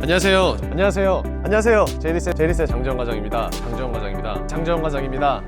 안녕하세요. 안녕하세요. 안녕하세요. 제이리스의 장재원 과장입니다. 장재원 과장입니다.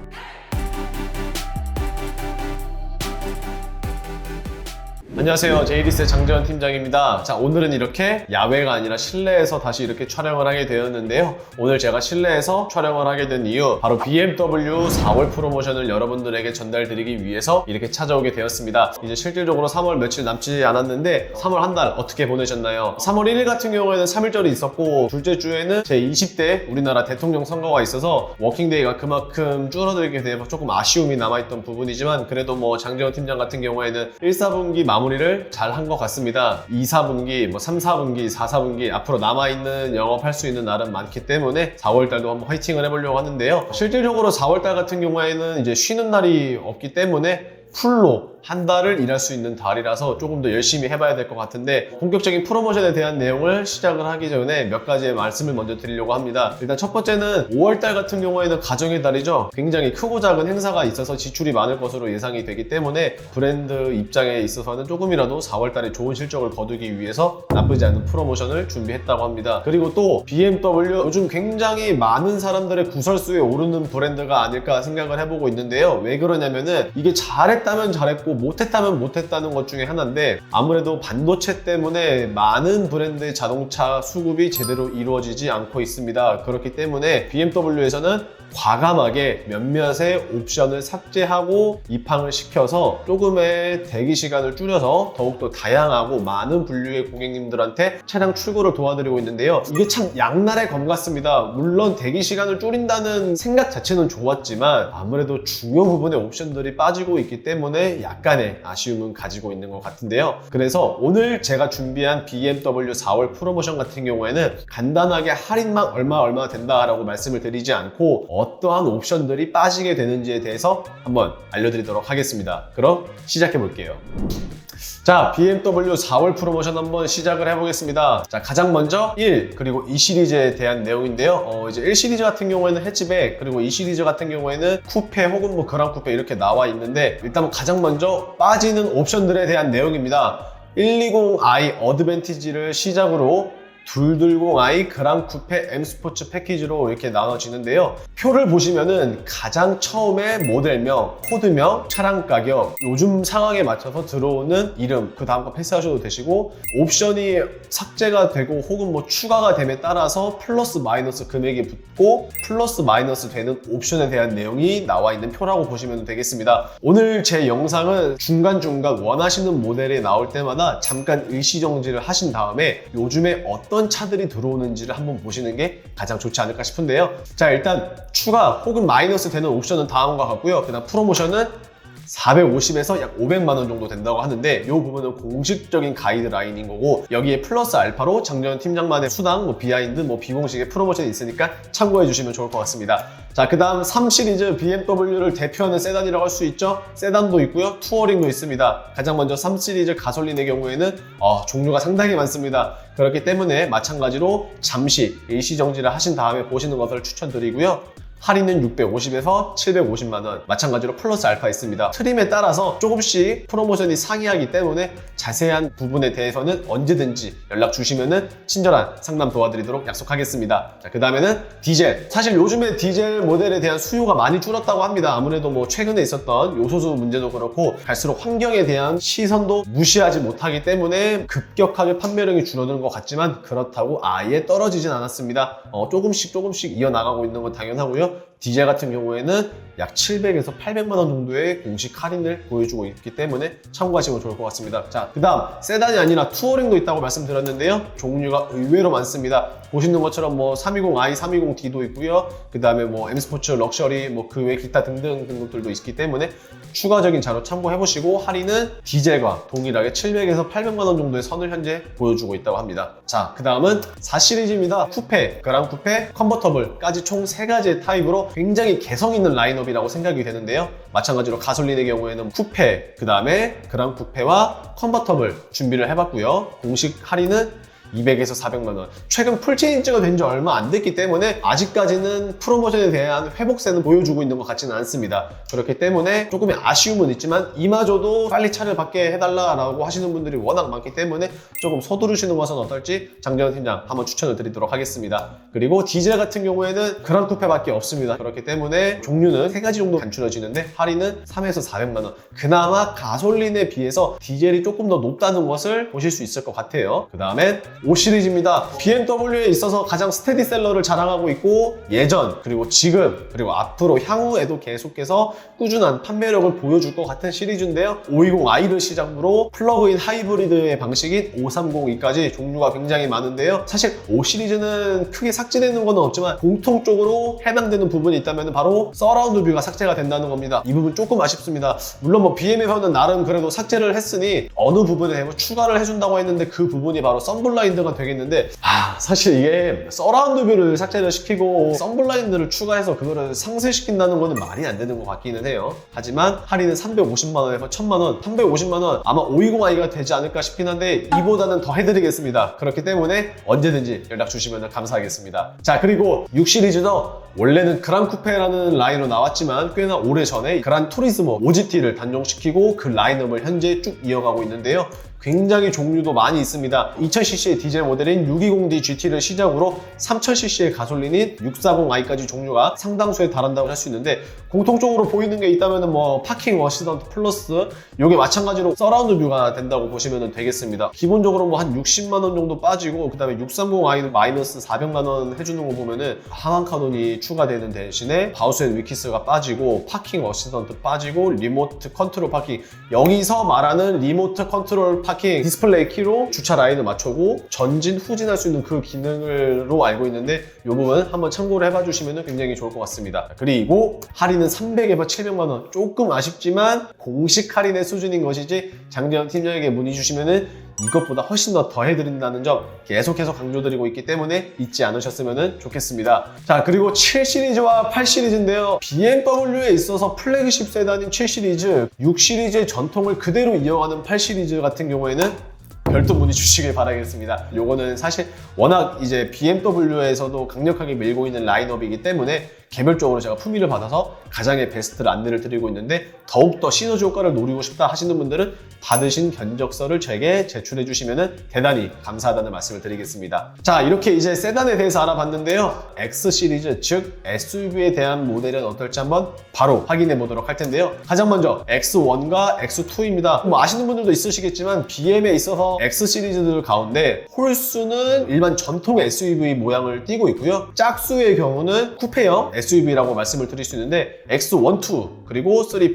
안녕하세요. 제이리스의 장재원 팀장입니다. 자, 오늘은 이렇게 야외가 아니라 실내에서 다시 이렇게 촬영을 하게 되었는데요. 오늘 제가 실내에서 촬영을 하게 된 이유, 바로 BMW 4월 프로모션을 여러분들에게 전달드리기 위해서 이렇게 찾아오게 되었습니다. 이제 실질적으로 3월 며칠 남지 않았는데 3월 한 달 어떻게 보내셨나요? 3월 1일 같은 경우에는 3일절이 있었고, 둘째 주에는 제 20대 우리나라 대통령 선거가 있어서 워킹데이가 그만큼 줄어들게 되어 조금 아쉬움이 남아있던 부분이지만, 그래도 뭐 장재원 팀장 같은 경우에는 1, 4분기 마무리를 잘 한 것 같습니다. 2, 4분기, 3, 4분기, 4, 4분기 앞으로 남아있는 영업할 수 있는 날은 많기 때문에 4월달도 한번 화이팅을 해보려고 하는데요. 실질적으로 4월달 같은 경우에는 이제 쉬는 날이 없기 때문에 풀로 한 달을 일할 수 있는 달이라서 조금 더 열심히 해봐야 될 것 같은데, 본격적인 프로모션에 대한 내용을 시작을 하기 전에 몇 가지의 말씀을 먼저 드리려고 합니다. 일단 첫 번째는 5월달 같은 경우에는 가정의 달이죠. 굉장히 크고 작은 행사가 있어서 지출이 많을 것으로 예상이 되기 때문에 브랜드 입장에 있어서는 조금이라도 4월달에 좋은 실적을 거두기 위해서 나쁘지 않은 프로모션을 준비했다고 합니다. 그리고 또 BMW, 요즘 굉장히 많은 사람들의 구설수에 오르는 브랜드가 아닐까 생각을 해보고 있는데요. 왜 그러냐면은 이게 잘했다면 잘했고 못했다면 못했다는 것 중에 하나인데, 아무래도 반도체 때문에 많은 브랜드의 자동차 수급이 제대로 이루어지지 않고 있습니다. 그렇기 때문에 BMW에서는 과감하게 몇몇의 옵션을 삭제하고 입항을 시켜서 조금의 대기 시간을 줄여서 더욱더 다양하고 많은 분류의 고객님들한테 차량 출고를 도와드리고 있는데요. 이게 참 양날의 검 같습니다. 물론 대기 시간을 줄인다는 생각 자체는 좋았지만 아무래도 중요 부분의 옵션들이 빠지고 있기 때문에 약간의 아쉬움은 가지고 있는 것 같은데요. 그래서 오늘 제가 준비한 BMW 4월 프로모션 같은 경우에는 간단하게 할인만 얼마 된다라고 말씀을 드리지 않고 어떠한 옵션들이 빠지게 되는지에 대해서 한번 알려드리도록 하겠습니다. 그럼 시작해 볼게요. 자, BMW 4월 프로모션 한번 시작을 해보겠습니다. 자, 가장 먼저 1 그리고 2 시리즈에 대한 내용인데요. 이제 1 시리즈 같은 경우에는 해치백, 그리고 2 시리즈 같은 경우에는 쿠페 혹은 그랑 쿠페 이렇게 나와 있는데, 일단 가장 먼저 빠지는 옵션들에 대한 내용입니다. 120i 어드밴티지를 시작으로 220i 그랑 쿠페 M 스포츠 패키지로 이렇게 나눠지는데요. 표를 보시면은 가장 처음에 모델명, 코드명, 차량 가격, 요즘 상황에 맞춰서 들어오는 이름, 그 다음 거 패스하셔도 되시고, 옵션이 삭제가 되고 혹은 추가가 됨에 따라서 플러스 마이너스 금액이 붙고 플러스 마이너스 되는 옵션에 대한 내용이 나와 있는 표라고 보시면 되겠습니다. 오늘 제 영상은 중간중간 원하시는 모델이 나올 때마다 잠깐 일시정지를 하신 다음에 요즘에 어떤 차들이 들어오는지를 한번 보시는 게 가장 좋지 않을까 싶은데요. 자, 일단 추가 혹은 마이너스 되는 옵션은 다음과 같고요. 그 다음 프로모션은 450에서 약 500만 원 정도 된다고 하는데, 이 부분은 공식적인 가이드라인인 거고, 여기에 플러스 알파로 장재원 팀장만의 수당, 비하인드, 비공식의 프로모션이 있으니까 참고해 주시면 좋을 것 같습니다. 자, 그 다음 3 시리즈 BMW를 대표하는 세단이라고 할 수 있죠. 세단도 있고요, 투어링도 있습니다. 가장 먼저 3 시리즈 가솔린의 경우에는 종류가 상당히 많습니다. 그렇기 때문에 마찬가지로 잠시 일시정지를 하신 다음에 보시는 것을 추천드리고요. 할인은 650에서 750만원, 마찬가지로 플러스 알파 있습니다. 트림에 따라서 조금씩 프로모션이 상이하기 때문에 자세한 부분에 대해서는 언제든지 연락 주시면은 친절한 상담 도와드리도록 약속하겠습니다. 자, 그 다음에는 디젤. 사실 요즘에 디젤 모델에 대한 수요가 많이 줄었다고 합니다. 아무래도 최근에 있었던 요소수 문제도 그렇고 갈수록 환경에 대한 시선도 무시하지 못하기 때문에 급격하게 판매량이 줄어드는 것 같지만, 그렇다고 아예 떨어지진 않았습니다. 조금씩 이어나가고 있는 건 당연하고요. 디젤 같은 경우에는 약 700에서 800만 원 정도의 공식 할인을 보여주고 있기 때문에 참고하시면 좋을 것 같습니다. 자, 그 다음 세단이 아니라 투어링도 있다고 말씀드렸는데요. 종류가 의외로 많습니다. 보시는 것처럼 320i, 320d도 있고요. 그 다음에 M 스포츠, 럭셔리, 그 외 기타 등등 등급들도 있기 때문에 추가적인 자료 참고해보시고, 할인은 디젤과 동일하게 700에서 800만 원 정도의 선을 현재 보여주고 있다고 합니다. 자, 그 다음은 4 시리즈입니다. 쿠페, 그랑 쿠페, 컨버터블까지 총 3가지의 타입으로 굉장히 개성 있는 라인업이라고 생각이 되는데요. 마찬가지로 가솔린의 경우에는 쿠페, 그 다음에 그랑 쿠페와 컨버터블 준비를 해봤고요. 공식 할인은 200에서 400만 원. 최근 풀체인지가 된 지 얼마 안 됐기 때문에 아직까지는 프로모션에 대한 회복세는 보여주고 있는 것 같지는 않습니다. 그렇기 때문에 조금의 아쉬움은 있지만 이마저도 빨리 차를 받게 해달라고 하시는 분들이 워낙 많기 때문에 조금 서두르시는 것은 어떨지 장재현 팀장 한번 추천을 드리도록 하겠습니다. 그리고 디젤 같은 경우에는 그랑 쿠페밖에 없습니다. 그렇기 때문에 종류는 3가지 정도 간추려지는데 할인은 3에서 400만 원. 그나마 가솔린에 비해서 디젤이 조금 더 높다는 것을 보실 수 있을 것 같아요. 그 다음엔 5 시리즈입니다. BMW에 있어서 가장 스테디셀러를 자랑하고 있고 예전 그리고 지금 그리고 앞으로 향후에도 계속해서 꾸준한 판매력을 보여줄 것 같은 시리즈인데요. 520i를 시작으로 플러그인 하이브리드의 방식인 530e까지 종류가 굉장히 많은데요. 사실 5 시리즈는 크게 삭제되는 건 없지만 공통적으로 해당되는 부분이 있다면 바로 서라운드 뷰가 삭제가 된다는 겁니다. 이 부분 조금 아쉽습니다. 물론 뭐 BM에서는 나름 그래도 삭제를 했으니 어느 부분에 뭐 추가를 해준다고 했는데 그 부분이 바로 썬블라인드가 되겠는데 사실 이게 서라운드 뷰를 삭제를 시키고 썬블라인드를 추가해서 그거를 상쇄시킨다는 거는 말이 안 되는 것 같기는 해요. 하지만 할인은 350만 원에서 1000만 원, 350만 원 아마 520i가 되지 않을까 싶긴 한데 이보다는 더 해드리겠습니다. 그렇기 때문에 언제든지 연락 주시면 감사하겠습니다. 자, 그리고 6 시리즈도 원래는 그란 쿠페라는 라인으로 나왔지만 꽤나 오래전에 그란 투리스모 OGT를 단종시키고 그 라인업을 현재 쭉 이어가고 있는데요. 굉장히 종류도 많이 있습니다. 2000cc의 디젤 모델인 620D GT를 시작으로 3000cc의 가솔린인 640i까지 종류가 상당수에 달한다고 할 수 있는데 공통적으로 보이는 게 있다면 뭐 파킹 어시스턴트 플러스 이게 마찬가지로 서라운드 뷰가 된다고 보시면 되겠습니다. 기본적으로 뭐 한 60만 원 정도 빠지고 그 다음에 630i는 마이너스 400만 원 해주는 거 보면은 하강 카논이 추가되는 대신에 바우스 앤 위키스가 빠지고 파킹 어시스턴트 빠지고 리모트 컨트롤 파킹, 여기서 말하는 리모트 컨트롤 파킹 디스플레이 키로 주차 라인을 맞추고 전진 후진할 수 있는 그 기능으로 알고 있는데 이 부분 한번 참고를 해봐 주시면 굉장히 좋을 것 같습니다. 그리고 할인은 300에서 700만 원, 조금 아쉽지만 공식 할인의 수준인 것이지 장재현 팀장에게 문의 주시면은 이것보다 훨씬 더 해드린다는 점 계속해서 강조드리고 있기 때문에 잊지 않으셨으면 좋겠습니다. 자, 그리고 7 시리즈와 8 시리즈인데요. BMW에 있어서 플래그십 세단인 7 시리즈, 6 시리즈의 전통을 그대로 이어가는 8 시리즈 같은 경우에는 별도 문의 주시길 바라겠습니다. 요거는 사실 워낙 이제 BMW에서도 강력하게 밀고 있는 라인업이기 때문에 개별적으로 제가 품위를 받아서 가장의 베스트를 안내를 드리고 있는데 더욱더 시너지 효과를 노리고 싶다 하시는 분들은 받으신 견적서를 제게 제출해 주시면 대단히 감사하다는 말씀을 드리겠습니다. 자, 이렇게 이제 세단에 대해서 알아봤는데요. X 시리즈, 즉 SUV에 대한 모델은 어떨지 한번 바로 확인해 보도록 할 텐데요. 가장 먼저 X1과 X2입니다. 뭐 아시는 분들도 있으시겠지만 BM에 있어서 X 시리즈들 가운데 홀수는 일반 전통 SUV 모양을 띠고 있고요. 짝수의 경우는 쿠페형 SUV라고 말씀을 드릴 수 있는데 X1, 2, 그리고 3, 4,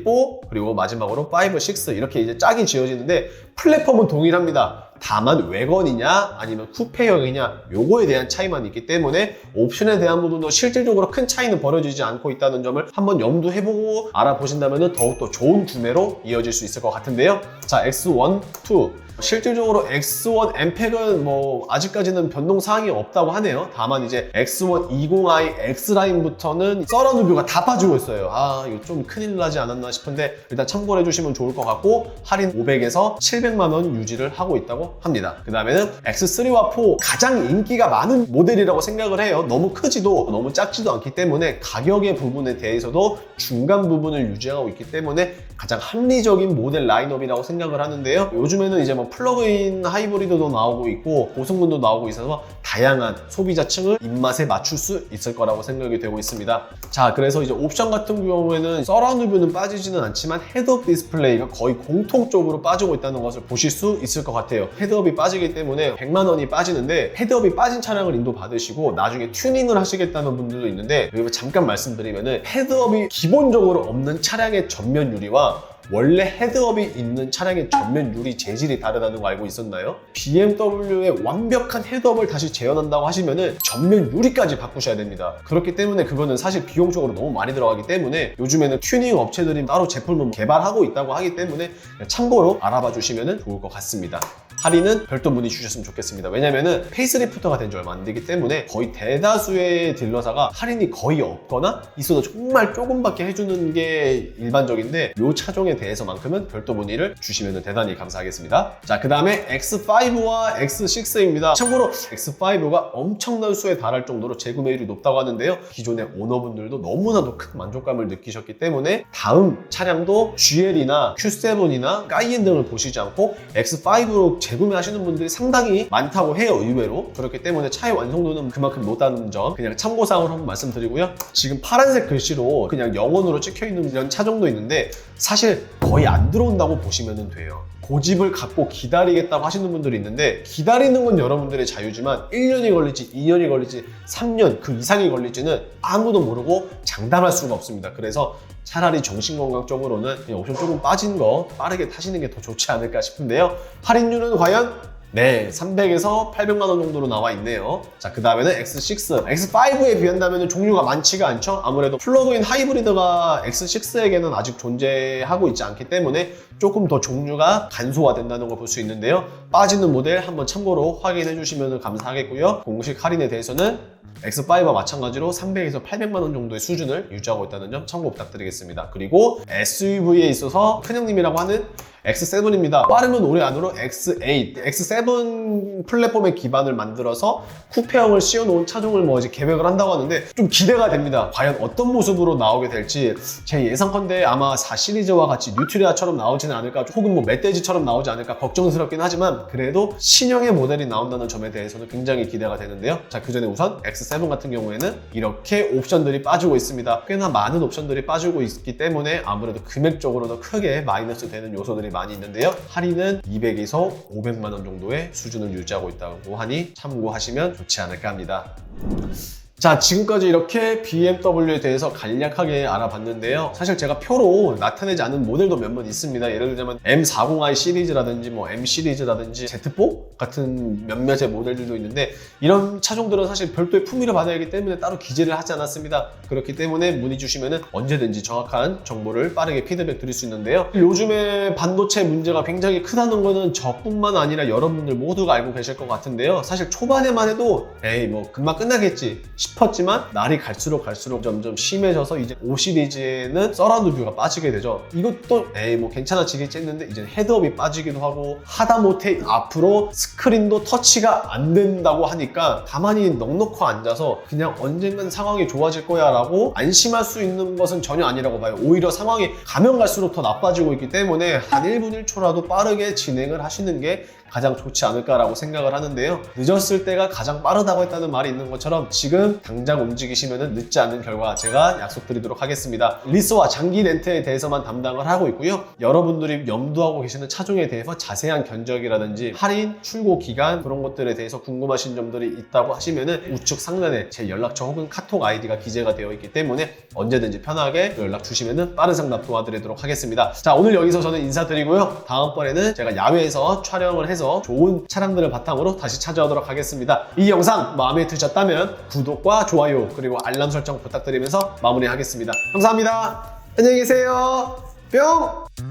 그리고 마지막으로 5, 6 이렇게 이제 짝이 지어지는데 플랫폼은 동일합니다. 다만 외건이냐 아니면 쿠페형이냐 요거에 대한 차이만 있기 때문에 옵션에 대한 부분도 실질적으로 큰 차이는 벌어지지 않고 있다는 점을 한번 염두해보고 알아보신다면 더욱더 좋은 구매로 이어질 수 있을 것 같은데요. 자, X1, 2 실질적으로 X1 엠팩은 뭐 아직까지는 변동사항이 없다고 하네요. 다만 이제 X1 20i X라인부터는 서라운드 뷰가 다 빠지고 있어요. 이거 좀 큰일 나지 않았나 싶은데 일단 참고를 해주시면 좋을 것 같고 할인 500에서 700만 원 유지를 하고 있다고 합니다. 그 다음에는 X3와 4 가장 인기가 많은 모델이라고 생각을 해요. 너무 크지도 너무 작지도 않기 때문에 가격의 부분에 대해서도 중간 부분을 유지하고 있기 때문에 가장 합리적인 모델 라인업이라고 생각을 하는데요. 요즘에는 이제 뭐 플러그인 하이브리드도 나오고 있고 고성능도 나오고 있어서 다양한 소비자층을 입맛에 맞출 수 있을 거라고 생각이 되고 있습니다. 자, 그래서 이제 옵션 같은 경우에는 서라운드 뷰는 빠지지는 않지만 헤드업 디스플레이가 거의 공통적으로 빠지고 있다는 것을 보실 수 있을 것 같아요. 헤드업이 빠지기 때문에 100만 원이 빠지는데 헤드업이 빠진 차량을 인도받으시고 나중에 튜닝을 하시겠다는 분들도 있는데 여기 잠깐 말씀드리면은 헤드업이 기본적으로 없는 차량의 전면 유리와 원래 헤드업이 있는 차량의 전면 유리 재질이 다르다는 거 알고 있었나요? BMW의 완벽한 헤드업을 다시 재현한다고 하시면은 전면 유리까지 바꾸셔야 됩니다. 그렇기 때문에 그거는 사실 비용적으로 너무 많이 들어가기 때문에 요즘에는 튜닝 업체들이 따로 제품을 개발하고 있다고 하기 때문에 참고로 알아봐 주시면 좋을 것 같습니다. 할인은 별도 문의 주셨으면 좋겠습니다. 왜냐면은 페이스리프트가 된 지 얼마 안 되기 때문에 거의 대다수의 딜러사가 할인이 거의 없거나 있어도 정말 조금밖에 해주는 게 일반적인데 이 차종에 대해서만큼은 별도 문의를 주시면 대단히 감사하겠습니다. 자, 그 다음에 X5와 X6입니다. 참고로 X5가 엄청난 수에 달할 정도로 재구매율이 높다고 하는데요. 기존의 오너분들도 너무나도 큰 만족감을 느끼셨기 때문에 다음 차량도 GL이나 Q7이나 까이엔 등을 보시지 않고 X5로 재구매하시는 분들이 상당히 많다고 해요, 의외로. 그렇기 때문에 차의 완성도는 그만큼 높다는 점 그냥 참고사항으로 한번 말씀드리고요. 지금 파란색 글씨로 그냥 영원으로 찍혀있는 이런 차종도 있는데 사실 거의 안 들어온다고 보시면 돼요. 고집을 갖고 기다리겠다고 하시는 분들이 있는데 기다리는 건 여러분들의 자유지만 1년이 걸릴지 2년이 걸릴지 3년 그 이상이 걸릴지는 아무도 모르고 장담할 수가 없습니다. 그래서 차라리 정신건강적으로는 그냥 옵션 조금 빠진 거 빠르게 타시는 게 더 좋지 않을까 싶은데요. 할인율은 과연? 네, 300에서 800만 원 정도로 나와 있네요. 자, 그 다음에는 X6. X5에 비한다면 종류가 많지가 않죠. 아무래도 플러그인 하이브리드가 X6에게는 아직 존재하고 있지 않기 때문에 조금 더 종류가 간소화된다는 걸 볼 수 있는데요. 빠지는 모델 한번 참고로 확인해 주시면 감사하겠고요. 공식 할인에 대해서는 X5와 마찬가지로 300에서 800만 원 정도의 수준을 유지하고 있다는 점 참고 부탁드리겠습니다. 그리고 SUV에 있어서 큰형님이라고 하는 X7입니다. 빠르면 올해 안으로 X8, X7 플랫폼의 기반을 만들어서 쿠페형을 씌워놓은 차종을 이제 계획을 한다고 하는데 좀 기대가 됩니다. 과연 어떤 모습으로 나오게 될지 제 예상컨대 아마 4 시리즈와 같이 뉴트리아처럼 나오지는 않을까 혹은 멧돼지처럼 나오지 않을까 걱정스럽긴 하지만 그래도 신형의 모델이 나온다는 점에 대해서는 굉장히 기대가 되는데요. 자, 그 전에 우선 X7 같은 경우에는 이렇게 옵션들이 빠지고 있습니다. 꽤나 많은 옵션들이 빠지고 있기 때문에 아무래도 금액적으로도 크게 마이너스 되는 요소들이 많이 있는데요. 할인은 200에서 500만 원 정도의 수준을 유지하고 있다고 하니 참고하시면 좋지 않을까 합니다. 자, 지금까지 이렇게 BMW에 대해서 간략하게 알아봤는데요. 사실 제가 표로 나타내지 않은 모델도 몇몇 있습니다. 예를 들자면 M40i 시리즈라든지 M 시리즈라든지 Z4 같은 몇몇의 모델들도 있는데 이런 차종들은 사실 별도의 품위를 받아야 하기 때문에 따로 기재를 하지 않았습니다. 그렇기 때문에 문의 주시면 언제든지 정확한 정보를 빠르게 피드백 드릴 수 있는데요. 요즘에 반도체 문제가 굉장히 크다는 거는 저뿐만 아니라 여러분들 모두가 알고 계실 것 같은데요. 사실 초반에만 해도 에이 금방 끝나겠지 싶었지만 날이 갈수록 점점 심해져서 이제 5 시리즈에는 서라운드 뷰가 빠지게 되죠. 이것도 괜찮아지겠지 했는데 이제 헤드업이 빠지기도 하고 하다못해 앞으로 스크린도 터치가 안 된다고 하니까 가만히 넋놓고 앉아서 그냥 언젠간 상황이 좋아질 거야 라고 안심할 수 있는 것은 전혀 아니라고 봐요. 오히려 상황이 가면 갈수록 더 나빠지고 있기 때문에 한 1분 1초라도 빠르게 진행을 하시는 게 가장 좋지 않을까라고 생각을 하는데요. 늦었을 때가 가장 빠르다고 했다는 말이 있는 것처럼 지금 당장 움직이시면 늦지 않은 결과 제가 약속드리도록 하겠습니다. 리스와 장기 렌트에 대해서만 담당을 하고 있고요. 여러분들이 염두하고 계시는 차종에 대해서 자세한 견적이라든지 할인, 출고 기간 그런 것들에 대해서 궁금하신 점들이 있다고 하시면 우측 상단에 제 연락처 혹은 카톡 아이디가 기재가 되어 있기 때문에 언제든지 편하게 연락 주시면 빠른 상담 도와드리도록 하겠습니다. 자, 오늘 여기서 저는 인사드리고요. 다음번에는 제가 야외에서 촬영을 해서 좋은 차량들을 바탕으로 다시 찾아오도록 하겠습니다. 이 영상 마음에 드셨다면 구독과 좋아요 그리고 알람 설정 부탁드리면서 마무리하겠습니다. 감사합니다. 안녕히 계세요. 뿅!